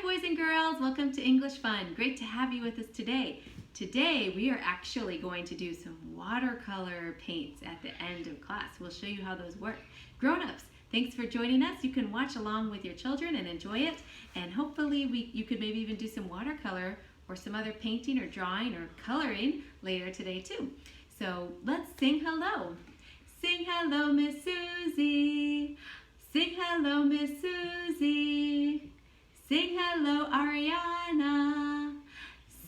boys and girls, welcome to English Fun. Great to have you with us today. Today we are actually going to do some watercolor paints at the end of class. We'll show you how those work. Grown-ups, thanks for joining us. You can watch along with your children and enjoy it, and hopefully you could maybe even do some watercolor or some other painting or drawing or coloring later today too. So let's sing hello. Sing hello, Miss Susie. Sing hello, Miss Susie. Sing hello, Ariana.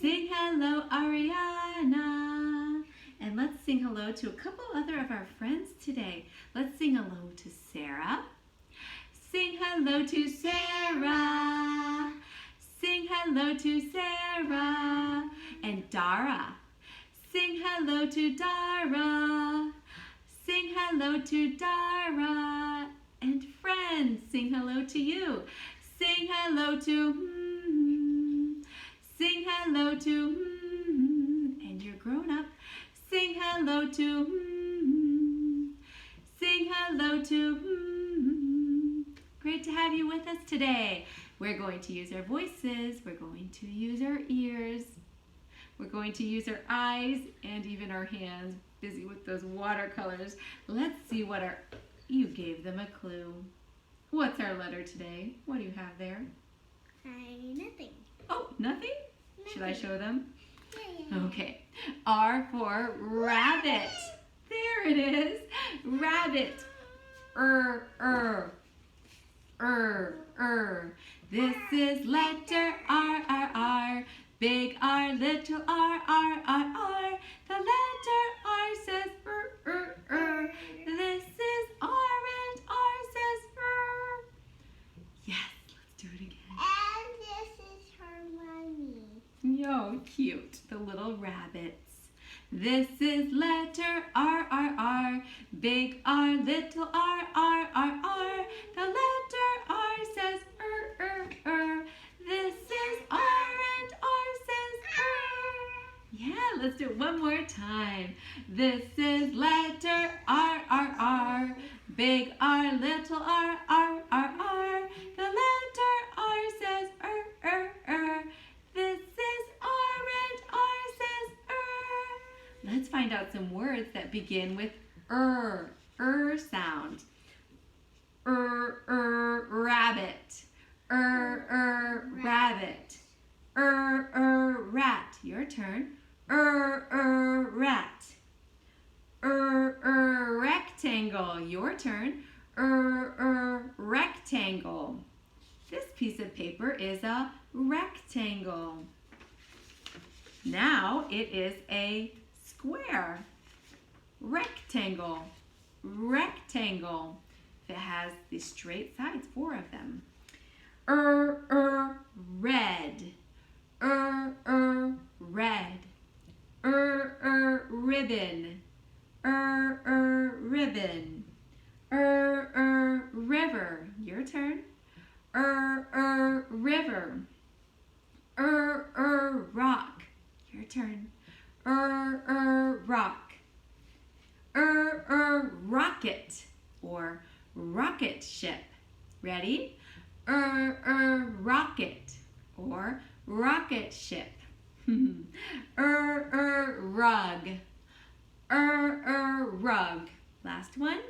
Sing hello, Ariana. And let's sing hello to a couple other of our friends today. Let's sing hello to Sarah. Sing hello to Sarah. Sing hello to Sarah. And Dara. Sing hello to Dara. Sing hello to Dara. And friends, sing hello to you. Sing hello to Sing hello to and you're grown up. Sing hello to Sing hello to Great to have you with us today. We're going to use our voices. We're going to use our ears. We're going to use our eyes and even our hands. Busy with those watercolors. Let's see what you gave them a clue. What's our letter today? What do you have there? Nothing. Oh, nothing? Should I show them? Yeah. Okay. R for rabbit. There it is. Rabbit. This is letter R. Big R, little R. The letter R says This is R and R says Yes, let's do it again. And this is her mommy. Oh, cute. The little rabbits. This is letter R. Big R, little R. The letter R says This is R and R says Yeah, let's do it one more time. This is letter R. Big R, little R. The letter R says This is R and R says Let's find out some words that begin with sound. Rabbit. Rabbit. Rat. Your turn. Rat. Rectangle. Your turn. Rectangle. This piece of paper is a rectangle. Now it is a square. Rectangle. Rectangle. It has the straight sides, 4 of them. Red. Red. Ribbon. Ribbon. River. Your turn. River. Rock. Your turn. Rock. Rocket or rocket ship. Ready? Rocket or rocket ship. Rug. Rug. Last one.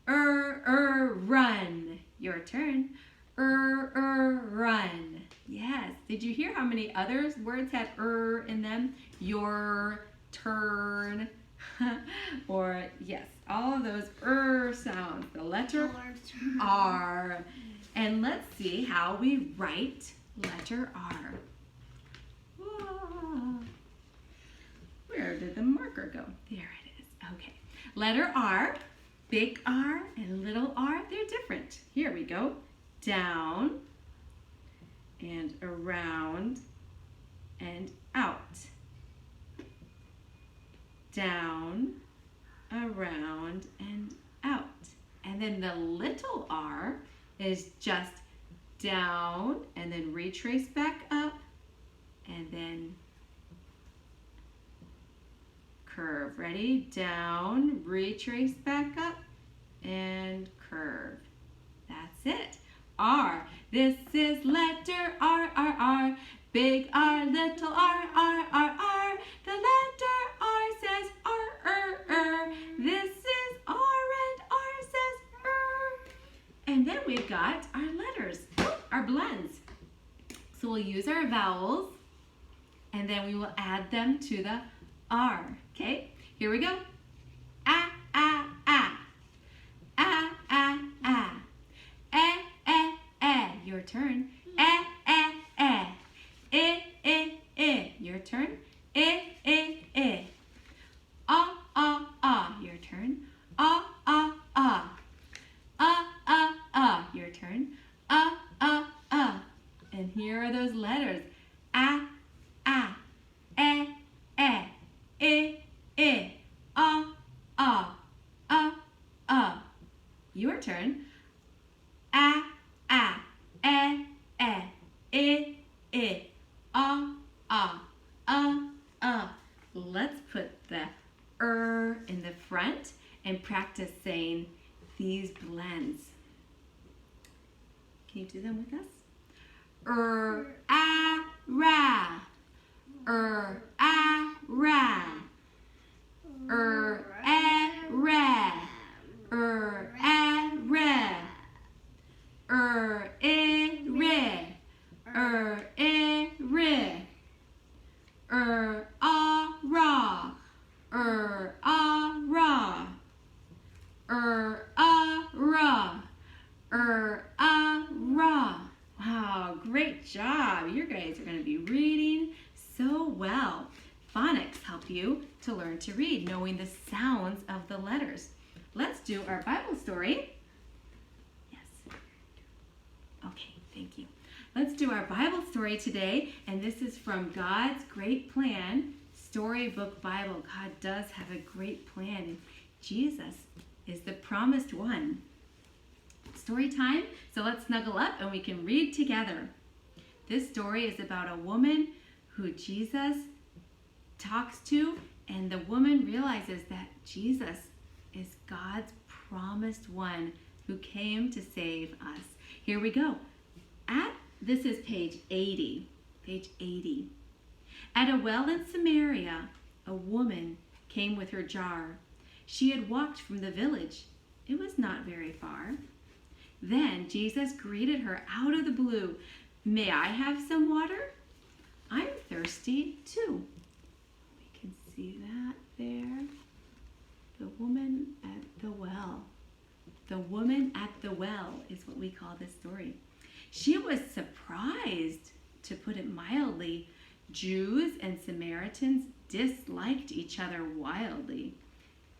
Run. Your turn. Run. Yes. Did you hear how many other words had in them? Your turn. Or yes, all of those sounds. The letter R. And let's see how we write letter R. Whoa. Where did the marker go? There it is. Okay. Letter R, big R and little r, they're different. Here we go. Down and around and out. Down, around, and out. And then the little r is just down and then retrace back up and then curve. Ready? Down, retrace back up, and curve. That's it. R. This is letter R. Big R, little R, R, R, R. The letter R says R. This is R and R says R. And then we've got our letters, our blends. So we'll use our vowels and then we will add them to the R. Okay, here we go. A, A, A. A, A, A. E. Your turn. E. Your turn. I. Your turn. Your turn. And here are those letters. A, E, Your turn. A, E, Let's put the in the front and practice saying these blends. Can you do them with us? Ra. Ra. Ra. Ra. Re. Wow, great job. You guys are going to be reading so well. Phonics help you to learn to read, knowing the sounds of the letters. Let's do our Bible story. Yes. Okay, thank you. Let's do our Bible story today, and this is from God's Great Plan Storybook Bible. God does have a great plan, and Jesus is the promised one. Story time, so let's snuggle up and we can read together. This story is about a woman who Jesus talks to, and the woman realizes that Jesus is God's promised one who came to save us. Here we go. This is page 80. Page 80. At a well in Samaria, a woman came with her jar. She had walked from the village. It was not very far. Then Jesus greeted her out of the blue. May I have some water? I'm thirsty too. We can see that there. The woman at the well. The woman at the well is what we call this story. She was surprised, to put it mildly. Jews and Samaritans disliked each other wildly.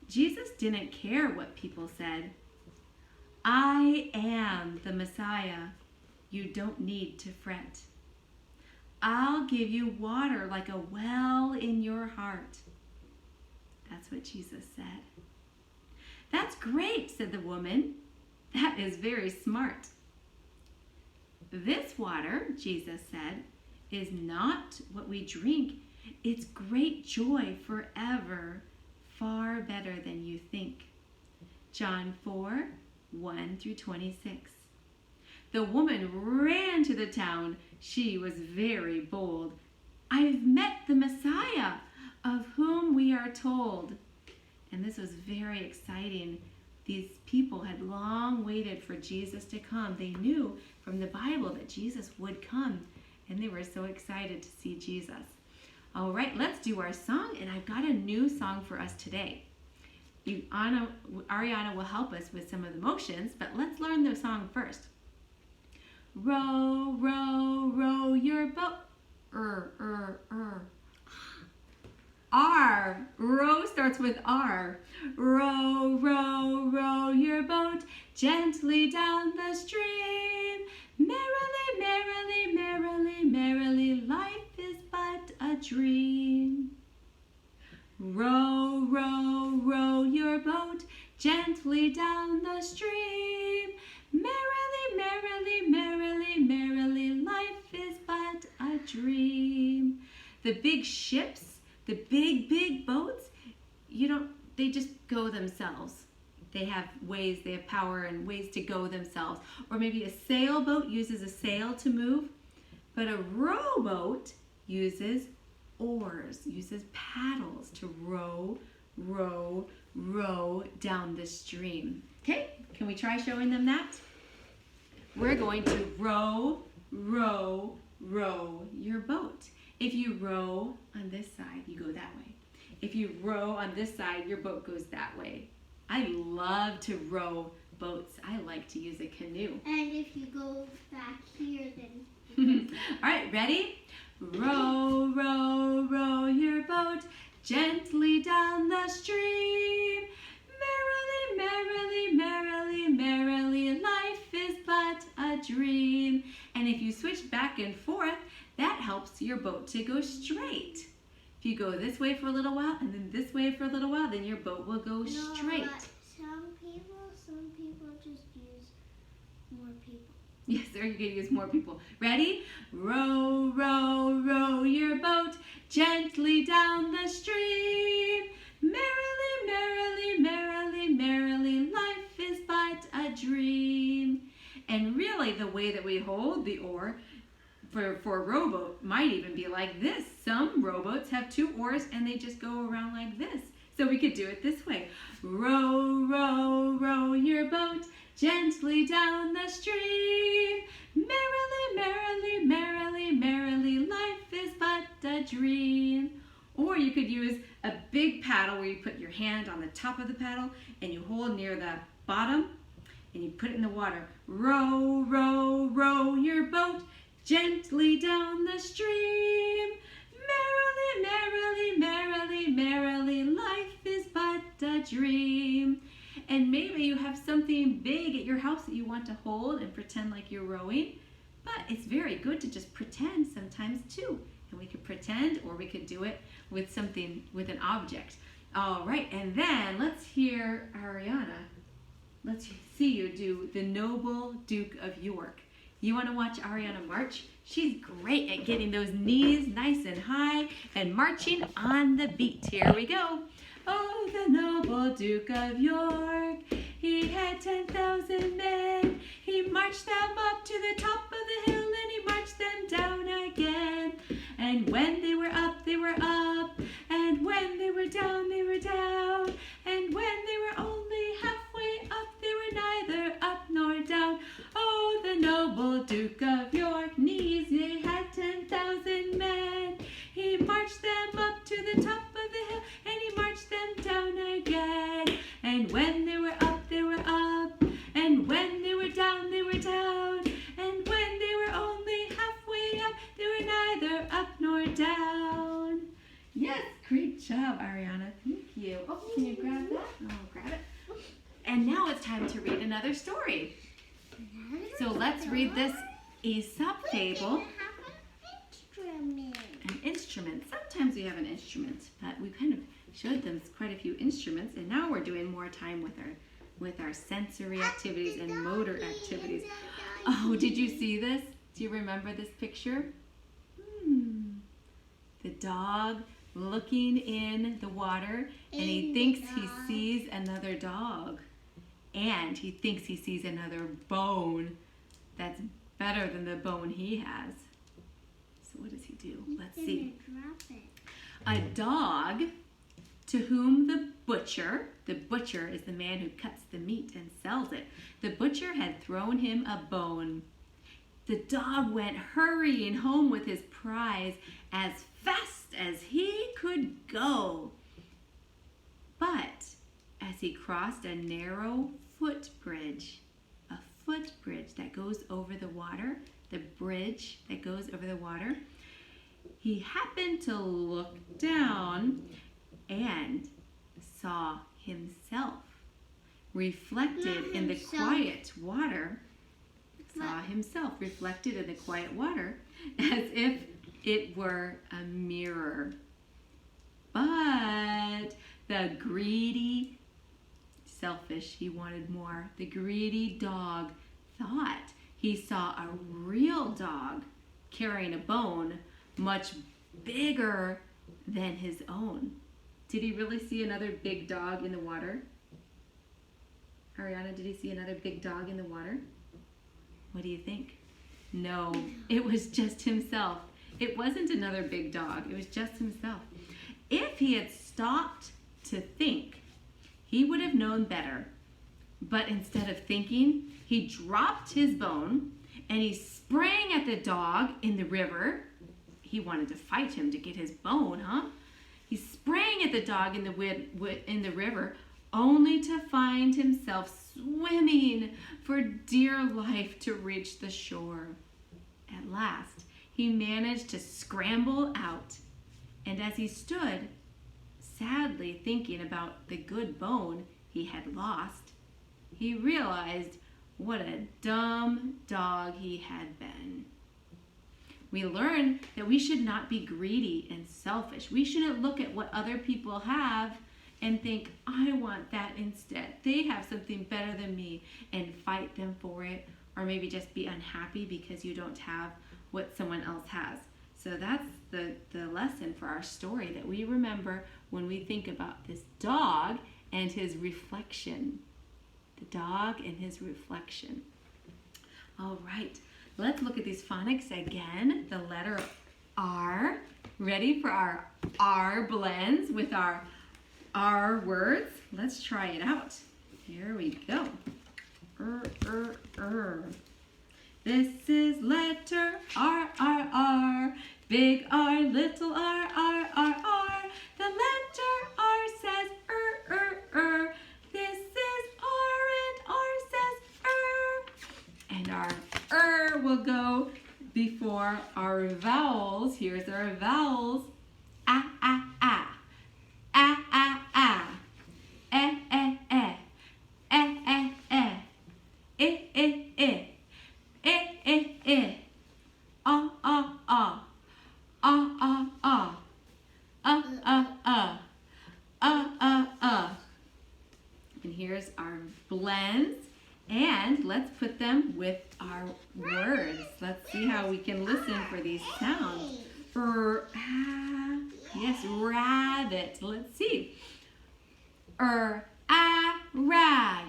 Jesus didn't care what people said. I am the Messiah. You don't need to fret. I'll give you water like a well in your heart. That's what Jesus said. That's great, said the woman. That is very smart. This water, Jesus said, is not what we drink. It's great joy forever, far better than you think. John 4:1-26. The woman ran to the town. She was very bold. I've met the Messiah, of whom we are told. And this was very exciting. These people had long waited for Jesus to come. They knew from the Bible that Jesus would come, and they were so excited to see Jesus. All right, let's do our song, and I've got a new song for us today. Ariana will help us with some of the motions, but let's learn the song first. Row, row, row your boat. R. Row starts with R. Row, row, row your boat gently down the stream. Merrily, merrily, merrily, merrily, life is but a dream. Row, row, row your boat gently down the stream. Merrily, merrily, merrily, merrily, life is but a dream. The big ships, the big boats, they just go themselves. They have power and ways to go themselves. Or maybe a sailboat uses a sail to move. But a rowboat uses oars, uses paddles to row, row, row down the stream. Okay, can we try showing them that? We're going to row, row, row your boat. If you row on this side, you go that way. If you row on this side, your boat goes that way. I love to row boats. I like to use a canoe. And if you go back here, then... All right, ready? Row, row, row your boat gently down the stream. Merrily, merrily, merrily, merrily, life is but a dream. And if you switch back and forth, that helps your boat to go straight. If you go this way for a little while and then this way for a little while, then your boat will go straight. But some people just use more people. Yes, or you can use more people. Ready? Row, row, row your boat gently down the stream. Merrily, merrily, merrily, merrily, life is but a dream. And really, the way that we hold the oar for a rowboat might even be like this. Some rowboats have two oars and they just go around like this. So we could do it this way. Row, row, row your boat gently down the stream. Merrily, merrily, merrily, merrily, life is but a dream. Or you could use a big paddle where you put your hand on the top of the paddle and you hold near the bottom and you put it in the water. Row, row, row your boat gently down the stream. Merrily, merrily, merrily, merrily, life is but a dream. And maybe you have something big at your house that you want to hold and pretend like you're rowing, but it's very good to just pretend sometimes too. And we could pretend, or we could do it with something, with an object. All right, and then let's hear Ariana. Let's see you do the Noble Duke of York. You want to watch Ariana march? She's great at getting those knees nice and high and marching on the beat. Here we go. Oh, the noble Duke of York, he had 10,000 men. He marched them up to the top of the hill and he marched them down again. And when they were up, they were up. And when they were down, they were down. And when they were only halfway up, they were neither up nor down. Oh, the noble Duke of York, knees, they had 10,000 men. He marched them up to the top of the hill and he marched them down again. And when they were up, they were up. And when they were down, they were down. And when they were only halfway up, they were neither up nor down. Yes, great job, Ariana. Thank you. Oh, can you grab that? Oh, grab it. And now it's time to read another story. So let's read this Aesop fable. An instrument. Sometimes we have an instrument, but we kind of showed them quite a few instruments, and now we're doing more time with our sensory activities and motor activities. Oh, did you see this? Do you remember this picture? The dog looking in the water, and he thinks he sees another dog, and he thinks he sees another bone that's better than the bone he has. So what does he do? Let's see. A dog to whom the butcher is the man who cuts the meat and sells it. The butcher had thrown him a bone. The dog went hurrying home with his prize as fast as he could go. But as he crossed a narrow footbridge, a footbridge that goes over the water, the bridge that goes over the water, he happened to look down and saw himself reflected in the quiet water. Saw himself reflected in the quiet water as if it were a mirror. But the greedy, selfish, he wanted more. The greedy dog thought he saw a real dog carrying a bone much bigger than his own. Did he really see another big dog in the water? Ariana, did he see another big dog in the water? What do you think? No, it was just himself. It wasn't another big dog. It was just himself. If he had stopped to think, he would have known better. But instead of thinking, he dropped his bone and he sprang at the dog in the river. He wanted to fight him to get his bone, huh? He sprang at the dog in the river, only to find himself swimming for dear life to reach the shore. At last, he managed to scramble out, and as he stood, sadly thinking about the good bone he had lost, he realized what a dumb dog he had been. We learn that we should not be greedy and selfish. We shouldn't look at what other people have and think, I want that instead. They have something better than me, and fight them for it, or maybe just be unhappy because you don't have what someone else has. So that's the lesson for our story that we remember when we think about this dog and his reflection. The dog and his reflection. All right, let's look at these phonics again. The letter R. Ready for our R blends with our R words? Let's try it out. Here we go. This is letter R, R, R. Big R, little R, R, R, R. The letter R says This is R and R says And our will go before our vowels. Here's our vowels. A, A, A. A, A, A. E, E, E. E, E, E. I, I, I. I, I, I. A, A, A. A, A, A. A, A, A. A, A, A. And here's our blends. And let's put them with our words. Let's see how we can listen for these sounds. Yes, rabbit. Let's see. Ra.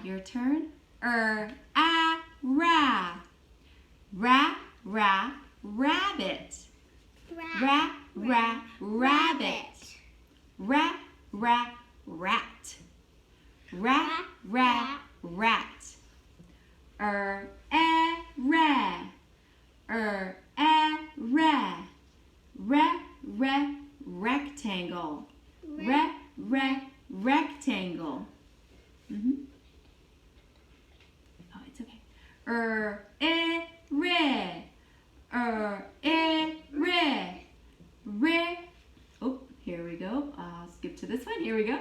Your turn. Ra. Ra, ra, rabbit. Ra, ra, rabbit. Ra, ra, rat. Ra, ra, rat. Re. Re, rectangle. Rectangle. Oh, it's okay. Oh, here we go. I'll skip to this one. Here we go.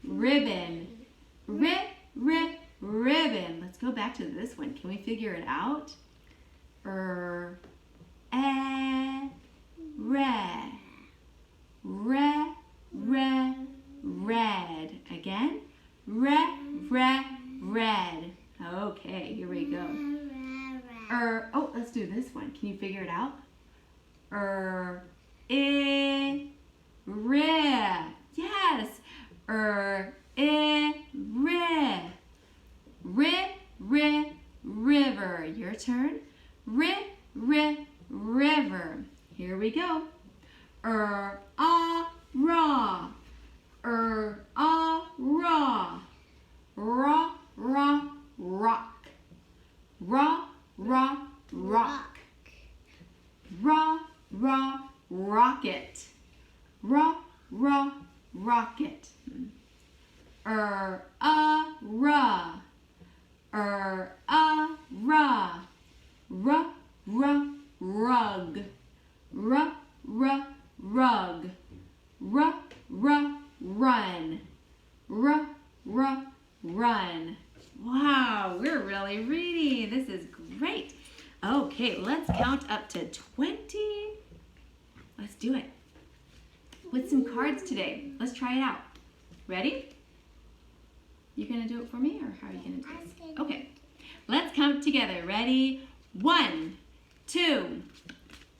Ribbon. Ribbon. Let's go back to this one. Can we figure it out? Red. Again. Red. Okay, here we go. Oh, let's do this one. Can you figure it out? Yes. River. Your turn. River. Here we go. Raw. Rock. Rock. Rocket. Rocket. Rug. Run. Wow, we're really reading. This is great. Okay, let's count up to 20. Let's do it. With some cards today. Let's try it out. Ready? You gonna do it for me, or how are you gonna do it? Okay. Let's count together. Ready? 1, 2,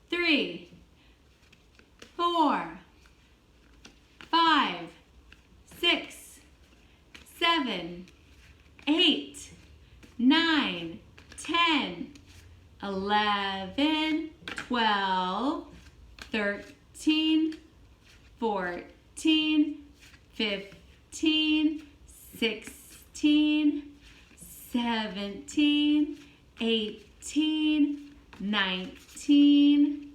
3, 4, 5, 6, 7, 8, 9, 10, 12, 13, 14, 15, 16, 17, 18, 19,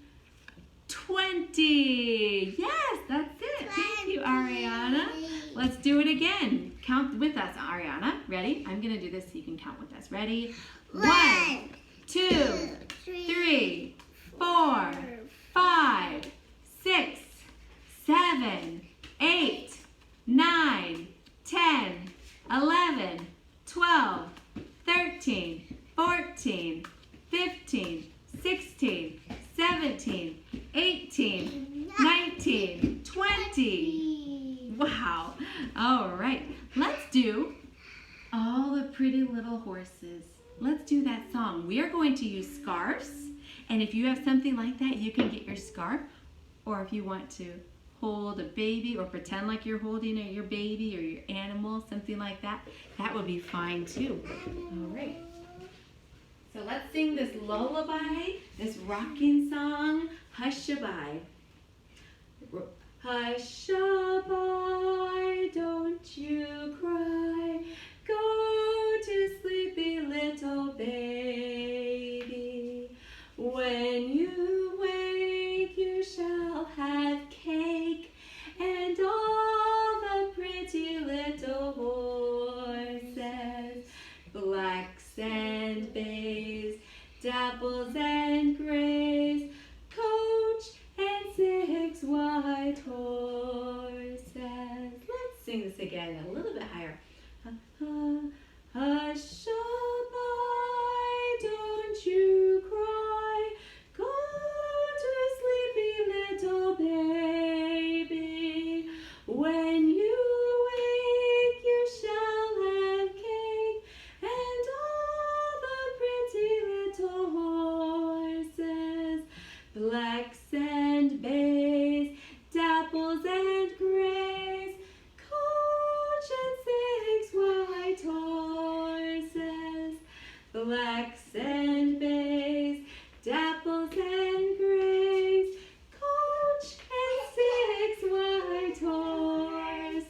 20. Yes, that's it. Thank you, Ariana. Let's do it again. Count with us, Ariana. Ready? I'm going to do this so you can count with us. Ready? 1, 2, 3, 4, 5, 6, 7, 8, 9, 10, 11, 12, 13, 14, 15, 16, 17, 18, 19, 20. Wow. All right. Let's do all the pretty little horses. Let's do that song. We are going to use scarves. And if you have something like that, you can get your scarf. Or if you want to hold a baby or pretend like you're holding your baby or your animal, something like that, that would be fine too. All right. So let's sing this lullaby, this rocking song, Hush-a-bye. Hush-a-bye, don't you cry. Go to sleepy little baby. When you wake, you shall have cake and all the pretty little horses, blacks and bays, dapples and grays, coach and 6 white horses. Let's sing this again a little bit higher. Hush-a-bye, don't you cry. Go to sleepy little baby. When you wake, you shall have cake and all the pretty little horses, blacks and bays, dapples and grays, coach and 6 white horses, blacks and bays, dapples and grays, coach and 6 white horses.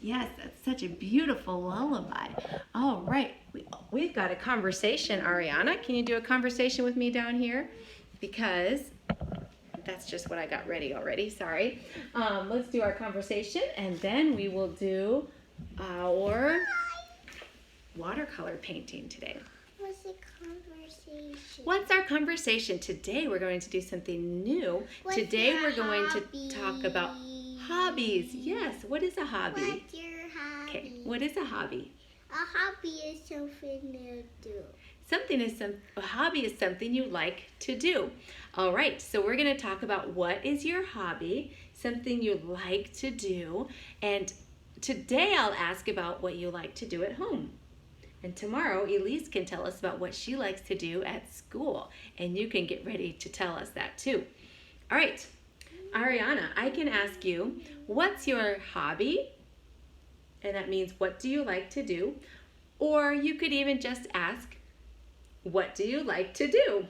Yes, that's such a beautiful lullaby. All right, we've got a conversation, Ariana. Can you do a conversation with me down here? Because that's just what I got ready already, sorry. Let's do our conversation and then we will do our watercolor painting today. What's the conversation? What's our conversation? Today we're going to do something new. Today we're going to talk about hobbies. Yes, what is a hobby? What's your hobby? Okay, what is a hobby? A hobby is something to do. A hobby is something you like to do. All right, so we're going to talk about what is your hobby, something you like to do, and today I'll ask about what you like to do at home. And tomorrow Elise can tell us about what she likes to do at school, and you can get ready to tell us that too. All right, Ariana, I can ask you, what's your hobby? And that means what do you like to do? Or you could even just ask, what do you like to do?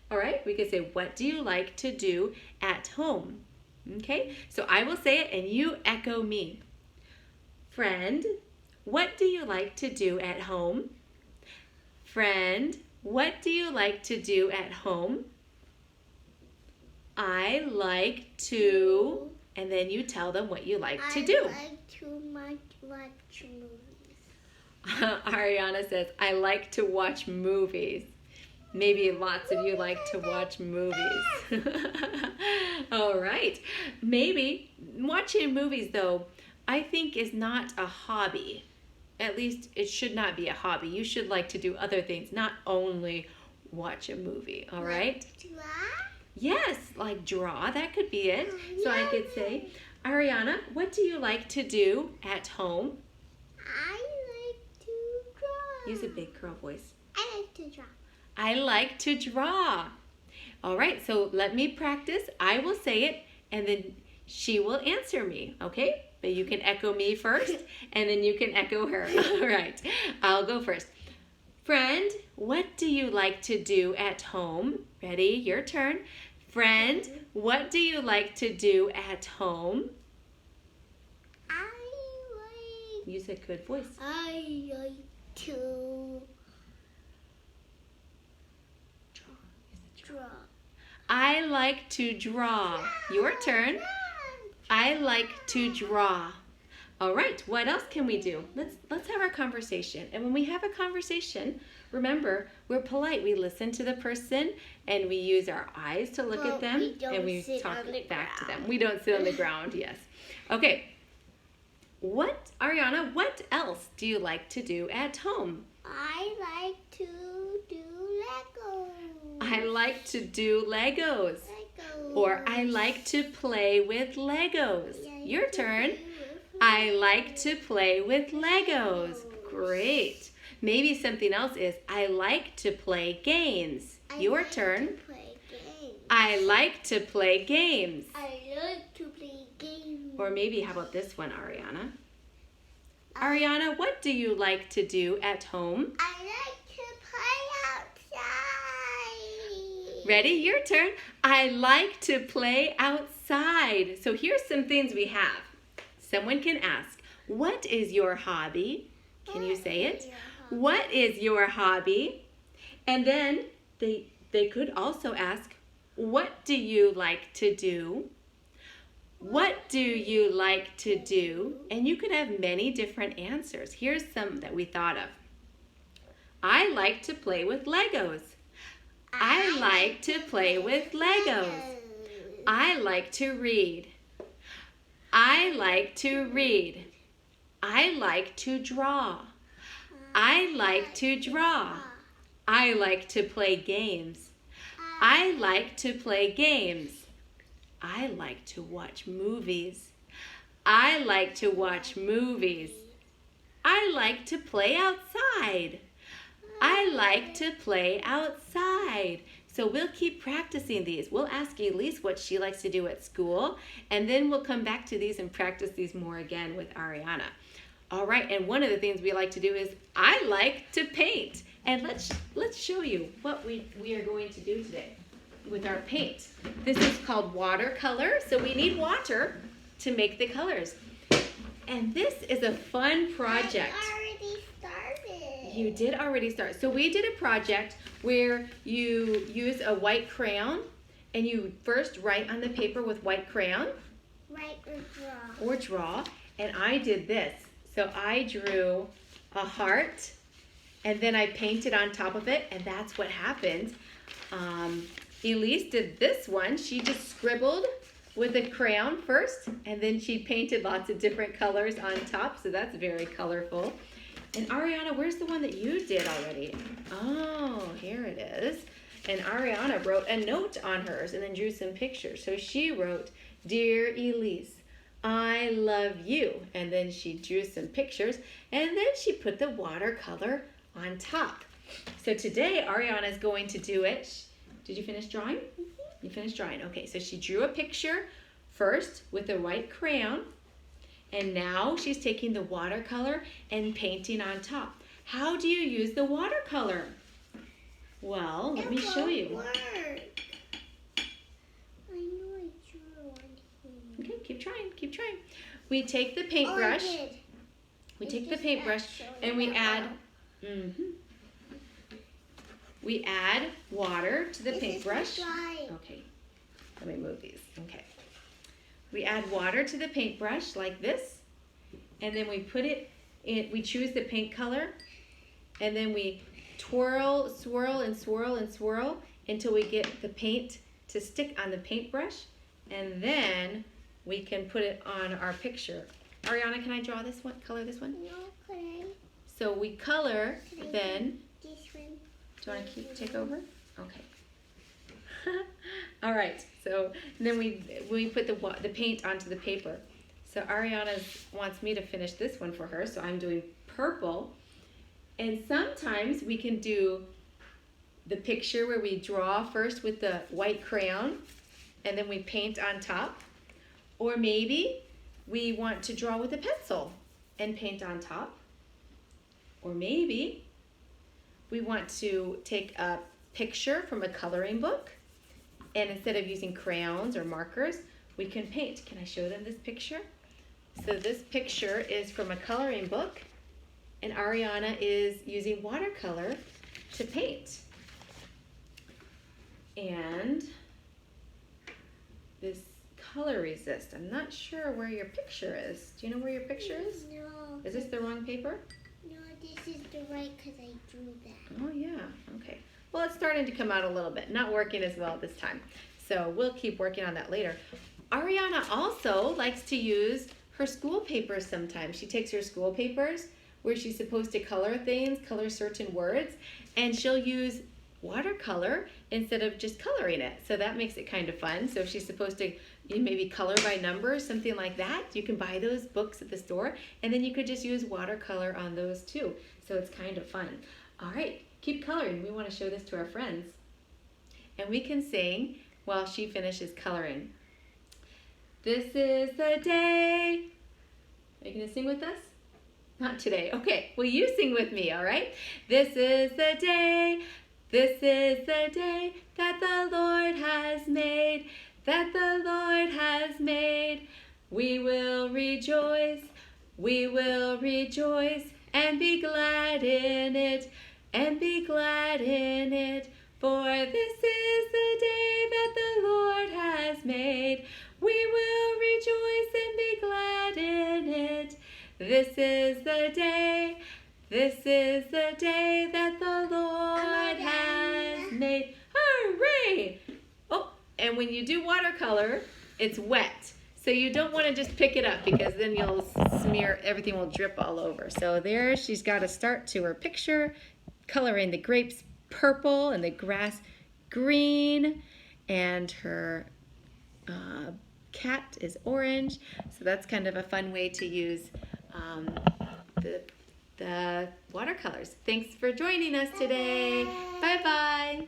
All right, we could say, what do you like to do at home? Okay, so I will say it and you echo me. Friend, what do you like to do at home? Friend, what do you like to do at home? I like to, and then you tell them what you like to do. I like to watch movies. Ariana says, I like to watch movies. Maybe lots of you like to watch movies. All right. Maybe watching movies, though, I think is not a hobby. At least it should not be a hobby. You should like to do other things, not only watch a movie. All right? Draw? Yes, like draw. That could be it. So I could say, Ariana, what do you like to do at home? I like to draw. Use a big girl voice. I like to draw. I like to draw. All right, so let me practice. I will say it, and then she will answer me, okay? But you can echo me first, and then you can echo her. All right, I'll go first. Friend, what do you like to do at home? Ready? Your turn. Friend, what do you like to do at home? Use a good voice. I like to draw. I like to draw. Your turn. I like to draw. All right, what else can we do? Let's have our conversation. And when we have a conversation, remember, we're polite. We listen to the person and we use our eyes to look at them and we talk back to them. We don't sit on the ground, yes. Okay. Ariana, what else do you like to do at home? I like to do Legos. I like to do Legos. Or I like to play with Legos. Your turn. I like to play with Legos. Great. Maybe something else is I like to play games. Your turn. I like to play games. I like to play games. Or maybe how about this one, Ariana? Ariana, what do you like to do at home? I like to play outside. Ready? Your turn. I like to play outside. So here's some things we have. Someone can ask, what is your hobby? Can you say it? What is your hobby? And then they could also ask, what do you like to do? What do you like to do? And you could have many different answers. Here's some that we thought of. I like to play with Legos. I like to play with Legos. I like to read. I like to read. I like to draw. I like to draw. I like to play games. I like to play games. I like to watch movies. I like to watch movies. I like to play outside. I like to play outside. So we'll keep practicing these. We'll ask Elise what she likes to do at school, and then we'll come back to these and practice these more again with Ariana. All right, and one of the things we like to do is I like to paint. And let's show you what we are going to do today with our paint. This is called watercolor, so we need water to make the colors. And this is a fun project. I already started. You did already start. So we did a project where you use a white crayon and you first write on the paper with white crayon. Write or draw. Or draw. And I did this. So I drew a heart and then I painted on top of it, and that's what happened. Elise did this one. She just scribbled with a crayon first, and then she painted lots of different colors on top, so that's very colorful. And Ariana, where's the one that you did already? Oh, here it is. And Ariana wrote a note on hers and then drew some pictures. So she wrote, "Dear Elise, I love you." And then she drew some pictures, and then she put the watercolor on top. So today Ariana is going to do it. Did you finish drawing? Mm-hmm. You finished drawing. Okay, so she drew a picture first with a white crayon, and now she's taking the watercolor and painting on top. How do you use the watercolor? Well, let me show you. Work. I know I drew one here. Okay, keep trying. We take the paintbrush. We take the paintbrush and we add we add water to the paintbrush. Okay, let me move these. Okay. We add water to the paintbrush like this, and then we put it in, we choose the paint color, and then we twirl, swirl, and swirl, and swirl until we get the paint to stick on the paintbrush, and then we can put it on our picture. Ariana, can I draw this one, color this one? No, could I? So we color, then, This one. do you want to take over? Okay. All right, so then we put the paint onto the paper. So Ariana wants me to finish this one for her, so I'm doing purple. And sometimes we can do the picture where we draw first with the white crayon and then we paint on top. Or maybe we want to draw with a pencil and paint on top. Or maybe we want to take a picture from a coloring book, and instead of using crayons or markers, we can paint. Can I show them this picture? So this picture is from a coloring book, and Ariana is using watercolor to paint. And this color resist. I'm not sure where your picture is. Do you know where your picture is? No. Is this the wrong paper? No, this is the right because I drew that. Oh yeah, okay. Well, it's starting to come out a little bit. Not working as well this time. So we'll keep working on that later. Ariana also likes to use her school papers sometimes. She takes her school papers where she's supposed to color things, color certain words, and she'll use watercolor instead of just coloring it. So that makes it kind of fun. So if she's supposed to maybe color by numbers, something like that, you can buy those books at the store, and then you could just use watercolor on those too. So it's kind of fun. All right, keep coloring. We want to show this to our friends. And we can sing while she finishes coloring. This is the day. Are you going to sing with us? Not today. Okay, well, you sing with me, all right? This is the day. This is the day that the Lord has made, that the Lord has made. We will rejoice and be glad in it, and be glad in it. For this is the day that the Lord has made. We will rejoice and be glad in it. This is the day. This is the day that the Lord has made. Hooray! Oh, and when you do watercolor, it's wet. So you don't want to just pick it up because then you'll smear, everything will drip all over. So there she's got a start to her picture, coloring the grapes purple and the grass green, and her cat is orange. So that's kind of a fun way to use the watercolors. Thanks for joining us today. Bye-bye.